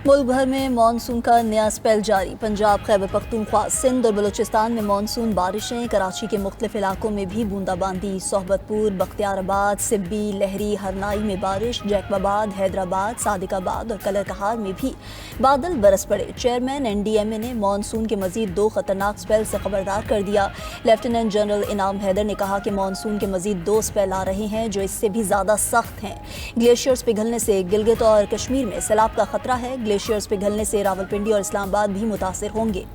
मुल्क भर में मानसून का नया स्पेल जारी। पंजाब, खैबर पख्तूनख्वा, सिंध और बलूचिस्तान में मानसून बारिशें। कराची के मुख्तलिफ इलाकों में भी बूंदाबांदी। सोहबतपुर, बख्तियाराबाद, सिब्बी, लहरी, हरनाई में बारिश। जैकबाबाद, हैदराबाद, सादिकाबाद और कलरकहार में भी बादल बरस पड़े। चेयरमैन NDMA ने मानसून के मजीद 2 खतरनाक स्पेल से खबरदार कर दिया। लेफ्टिनेंट जनरल इनाम हैदर ने कहा कि मानसून के मजीद 2 स्पेल आ रहे हैं जो इससे भी ज्यादा सख्त हैं। ग्लेशियर्स पिघलने से गिलगित और कश्मीर में सैलाब का खतरा है। ग्लेशियर्स पिघलने से रावलपिंडी और इस्लामाबाद भी मुतासिर होंगे।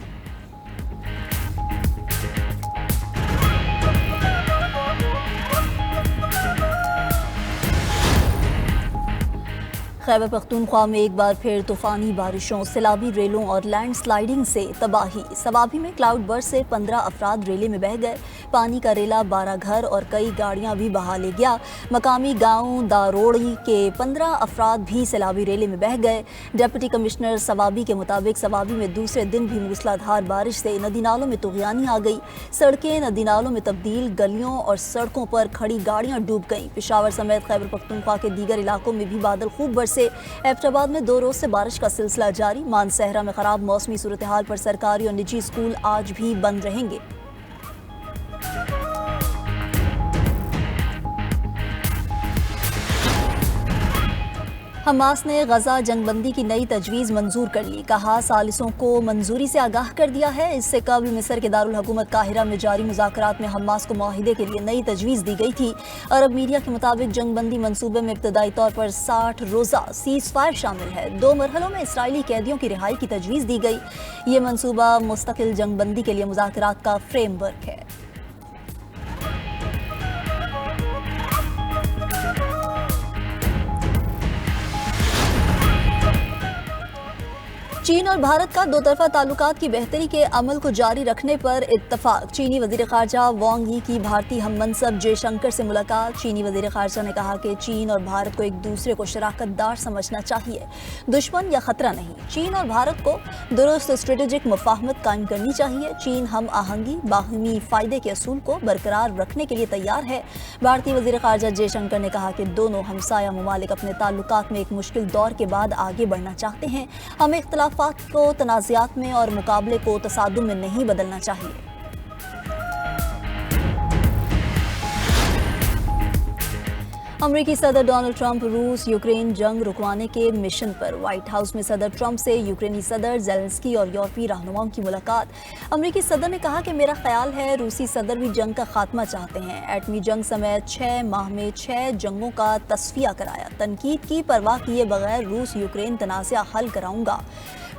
खैबर पख्तूनख्वा में एक बार फिर तूफानी बारिशों, सैलाबी रेलों और लैंड स्लाइडिंग से तबाही। सवाबी में क्लाउड बर्स्ट से 15 अफराद रेले में बह गए। पानी का रेला 12 घर और कई गाड़ियां भी बहा ले गया। मकामी गांव दारोड़ी के 15 अफराद भी सैलाबी रेले में बह गए। डिप्टी कमिश्नर सवाबी के मुताबिक सवाबी में दूसरे दिन भी मूसलाधार बारिश से नदी नालों में तुगयानी आ गई। सड़कें नदी नालों में तब्दील, गलियों और सड़कों पर खड़ी गाड़ियां डूब गईं। पेशावर समेत खैबर पख्तूनख्वा के दीगर इलाकों में भी बादल खूब बरसे। एबटाबाद में 2 रोज से बारिश का सिलसिला जारी। मानसहरा में खराब मौसमी सूरत हाल पर सरकारी और निजी स्कूल आज भी बंद रहेंगे। हमास ने गजा जंगबंदी की नई तजवीज़ मंजूर कर ली। कहा सालिसों को मंजूरी से आगाह कर दिया है। इससे कबल मिस्र के दारुल हुकूमत काहिरा में जारी मुज़ाकरात में हमास को मुआहिदे के लिए नई तजवीज़ दी गई थी। अरब मीडिया के मुताबिक जंगबंदी मंसूबे में इब्तदाई तौर पर 60 रोज़ा सीज़ फायर शामिल है। 2 मरहलों में इसराइली कैदियों की रिहाई की तजवीज़ दी गई। ये मंसूबा मुस्तकिल जंगबंदी के लिए मुज़ाकरात का फ्रेमवर्क है। चीन और भारत का 2 तरफा ताल्लुकात की बेहतरी के अमल को जारी रखने पर इत्तफाक। चीनी वज़ीर ख़ारजा वांग यी की भारतीय हम मनसब जयशंकर से मुलाकात। चीनी वज़ीर ख़ारजा ने कहा कि चीन और भारत को एक दूसरे को शराकतदार समझना चाहिए, दुश्मन या खतरा नहीं। चीन और भारत को दुरुस्त स्ट्रेटेजिक मुफाहमत कायम करनी चाहिए। चीन हम आहंगी, बाहमी फ़ायदे के असूल को बरकरार रखने के लिए तैयार है। भारतीय वज़ीर ख़ारजा जयशंकर ने कहा कि दोनों हमसाया ममालिक अपने ताल्लुकात में एक मुश्किल दौर के बाद आगे बढ़ना चाहते हैं। हमें इख्तिलाफ को तनाज़ात में और मुकाबले को तसादुम में नहीं बदलना चाहिए। अमेरिकी सदर डोनाल्ड ट्रंप रूस यूक्रेन जंग रुकवाने के मिशन पर। व्हाइट हाउस में सदर ट्रंप से यूक्रेनी सदर ज़ेलेंस्की और यूरोपीय रहनुमाओं की मुलाकात। अमेरिकी सदर ने कहा कि मेरा ख्याल है रूसी सदर भी जंग का खात्मा चाहते हैं। एटमी जंग समेत 6 माह में 6 जंगों का तस्फिया कराया। तनकीद की परवाह किए बगैर रूस यूक्रेन तनाज़ा हल कराऊंगा।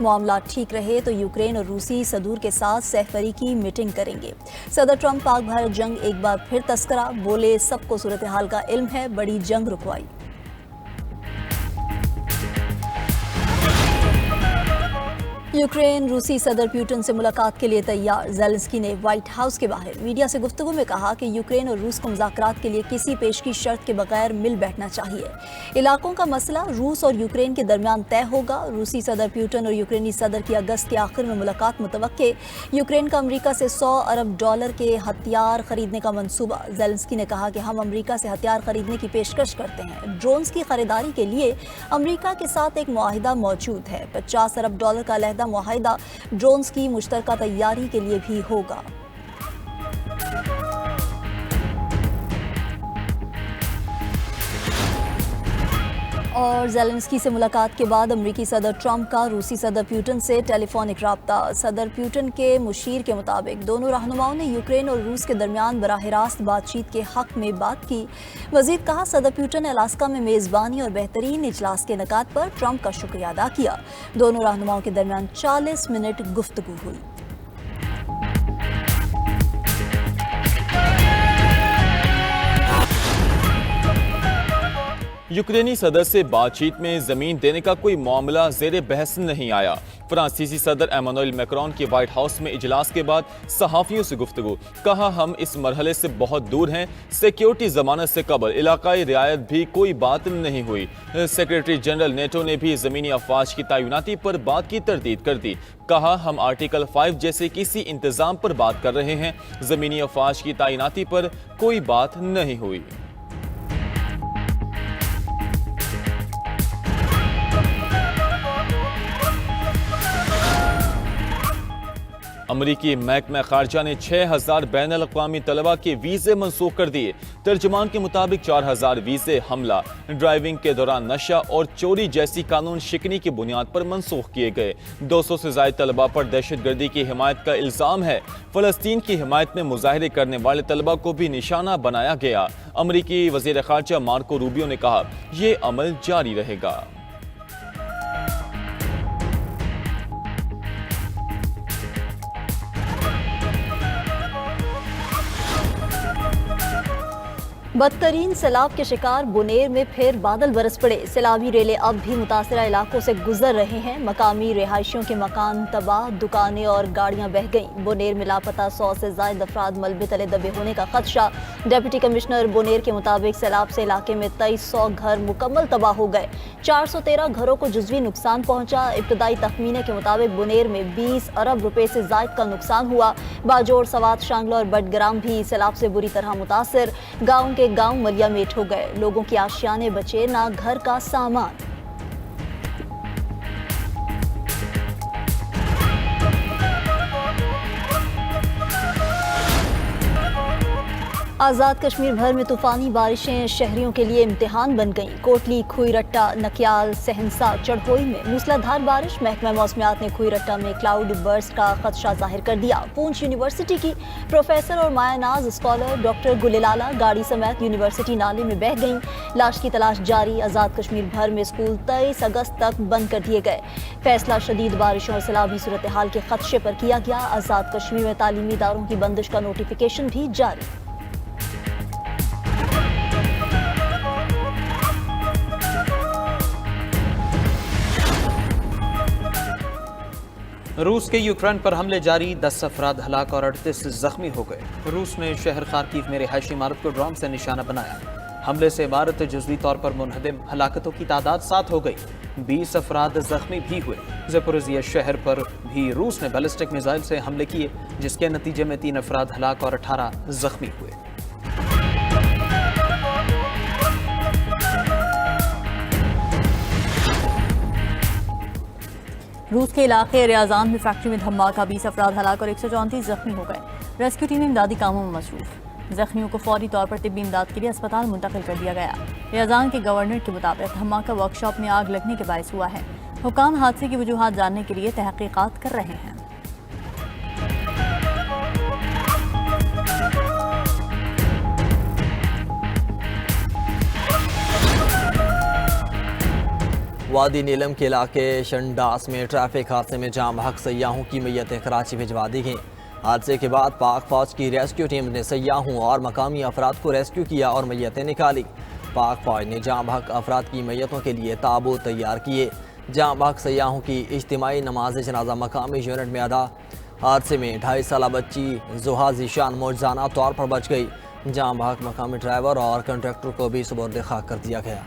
मामला ठीक रहे तो यूक्रेन और रूसी सदूर के साथ सहफरी की मीटिंग करेंगे। सदर ट्रंप पाक भारत जंग एक बार फिर तस्करा। बोले सबको सूरत हाल का इल्म है, बड़ी जंग रुकवाई। यूक्रेन रूसी सदर पुतिन से मुलाकात के लिए तैयार। ज़ेलेंस्की ने व्हाइट हाउस के बाहर मीडिया से गुफ्तगू में कहा कि यूक्रेन और रूस को मुज़ाकरात के लिए किसी पेश की शर्त के बगैर मिल बैठना चाहिए। इलाकों का मसला रूस और यूक्रेन के दरमियान तय होगा। रूसी सदर पुतिन और यूक्रेनी सदर की अगस्त के आखिर में मुलाकात मुतवक्के। यूक्रेन का अमरीका से $100 अरब के हथियार खरीदने का मंसूबा। ज़ेलेंस्की ने कहा कि हम अमरीका से हथियार खरीदने की पेशकश करते हैं। ड्रोन्स की खरीदारी के लिए अमरीका के साथ एक मुआहिदा मौजूद है। $50 अरब का अलहदा मुआहिदा ड्रोन्स की मुश्तरका तैयारी के लिए भी होगा। और ज़ेलेंस्की से मुलाकात के बाद अमरीकी सदर ट्रंप का रूसी सदर पुतिन से टेलीफोनिक राब्ता। सदर पुतिन के मुशीर के मुताबिक दोनों रहनुमाओं ने यूक्रेन और रूस के दरमियान बराह रास्त बातचीत के हक में बात की। मजीद कहा सदर पुतिन ने अलास्का में मेज़बानी और बेहतरीन इजलास के इनेकाद पर ट्रंप का शुक्रिया अदा किया। दोनों रहनुमाओं के दरमियान 40 मिनट गुफ्तगू हुई। यूक्रेनी सदर से बातचीत में जमीन देने का कोई मामला ज़ेरे बहस नहीं आया। फ्रांसीसी सदर एमानुएल मैक्रोन के व्हाइट हाउस में इजलास के बाद सहाफ़ियों से गुफ्तगू। कहा हम इस मरहले से बहुत दूर हैं। सिक्योरिटी जमानत से कबल इलाकाई रियायत भी कोई बात नहीं हुई। सेक्रेटरी जनरल नेटो ने भी ज़मीनी अफवाज की तैनाती पर बात की तरदीद कर दी। कहा हम आर्टिकल 5 जैसे किसी इंतजाम पर बात कर रहे हैं। ज़मीनी अफवाज की तैनाती पर कोई बात नहीं हुई। अमरीकी महकमा खारजा ने 6000 बैन अल-अक़वामी तलबा के वीज़े मनसूख कर दिए। तर्जुमान के मुताबिक 4000 वीज़े हमला, ड्राइविंग के दौरान नशा और चोरी जैसी कानून शिकनी की बुनियाद पर मनसूख किए गए। 200 से ज़ायद तलबा पर दहशतगर्दी की हिमायत का इल्ज़ाम है। फ़लस्तीन की हिमायत में मुजाहरे करने वाले तलबा को भी निशाना बनाया गया। अमरीकी वज़ीर ख़ारजा मार्को रूबियो ने कहा, ये अमल जारी रहेगा। बदतरीन सैलाब के शिकार बुनेर में फिर बादल बरस पड़े। सैलाबी रेलें अब भी मुतासरा इलाकों से गुजर रहे हैं। मकामी रिहायशियों के मकान तबाह, दुकानें और गाड़ियां बह गईं। बुनेर में लापता 100 से ज़ायद अफराद मलबे तले दबे होने का खदशा। डिप्टी कमिश्नर बुनेर के मुताबिक सैलाब से इलाके में 2300 घर मुकम्मल तबाह हो गए। 413 घरों को जुज़वी नुकसान पहुंचा। इब्तदाई तखमीने के मुताबिक बुनेर में 20 अरब रुपए से ज़ायद का नुकसान हुआ। बाजोड़, सवात, शांगला और बडग्राम भी सैलाब से बुरी तरह मुतासर। गांव मलिया मेट हो गए। लोगों की आशियाने बचे, ना घर का सामान। आज़ाद कश्मीर भर में तूफानी बारिशें शहरियों के लिए इम्तिहान बन गईं। कोटली, खुईरट्टा, नकियाल, सहनसा, चढ़ोई में मूसलाधार बारिश। महकमा मौसमियात ने खुईरट्टा में क्लाउड बर्स्ट का खदशा जाहिर कर दिया। पूंछ यूनिवर्सिटी की प्रोफेसर और मायानाज स्कॉलर डॉक्टर गुलेलाला गाड़ी समेत यूनिवर्सिटी नाले में बह गईं। लाश की तलाश जारी। आज़ाद कश्मीर भर में स्कूल 23 अगस्त तक बंद कर दिए गए। फैसला शदीद बारिशों और सैलाबी सूरत हाल के खदशे पर किया गया। आज़ाद कश्मीर में तालीमी इदारों की बंदिश का नोटिफिकेशन भी जारी। रूस के यूक्रेन पर हमले जारी, 10 अफराद हलाक और 38 जख्मी हो गए। रूस ने शहर खार्किव में रिहायशी इमारत को ड्रोन से निशाना बनाया। हमले से इमारत जुज़वी तौर पर मुनहदिम, हलाकतों की तादाद 7 हो गई। 20 अफराद जख्मी भी हुए। ज़पोरिज़िया शहर पर भी रूस ने बैलिस्टिक मिसाइल से हमले किए, जिसके नतीजे में 3 अफराद हलाक और 18 जख्मी हुए। रूस के इलाके रियाजान में फैक्ट्री में धमाका, 20 अफराद हलाक और 134 जख्मी हो गए। रेस्क्यू टीम इमदादी कामों में मसरूफ। जख्मियों को फौरी तौर पर तिब्बी इमदाद के लिए अस्पताल मुंतकिल कर दिया गया। रियाजान के गवर्नर के मुताबिक धमाका वर्कशॉप में आग लगने के बायस हुआ है। हुकाम हादसे की वजूहात जानने के लिए तहकीकात कर रहे हैं। वादी नीलम के इलाके शंडास में ट्रैफिक हादसे में जाम हक सयाहों की मैयतें कराची भिजवा दी गईं। हादसे के बाद पाक फौज की रेस्क्यू टीम ने सयाहों और मकामी अफराद को रेस्क्यू किया और मैयतें निकाली। पाक फौज ने जाम हक अफराद की मैयतों के लिए ताबूत तैयार किए। जाम हक सयाहों की इज्तिमाई नमाज जनाजा मकामी यूनिट में अदा। हादसे में 2.5 साला बच्ची जुहा ज़ीशान मौजूदाना तौर पर बच गई। जाम हक मकामी ड्राइवर और कंडक्टर को भी सुपुर्द खाक कर दिया गया।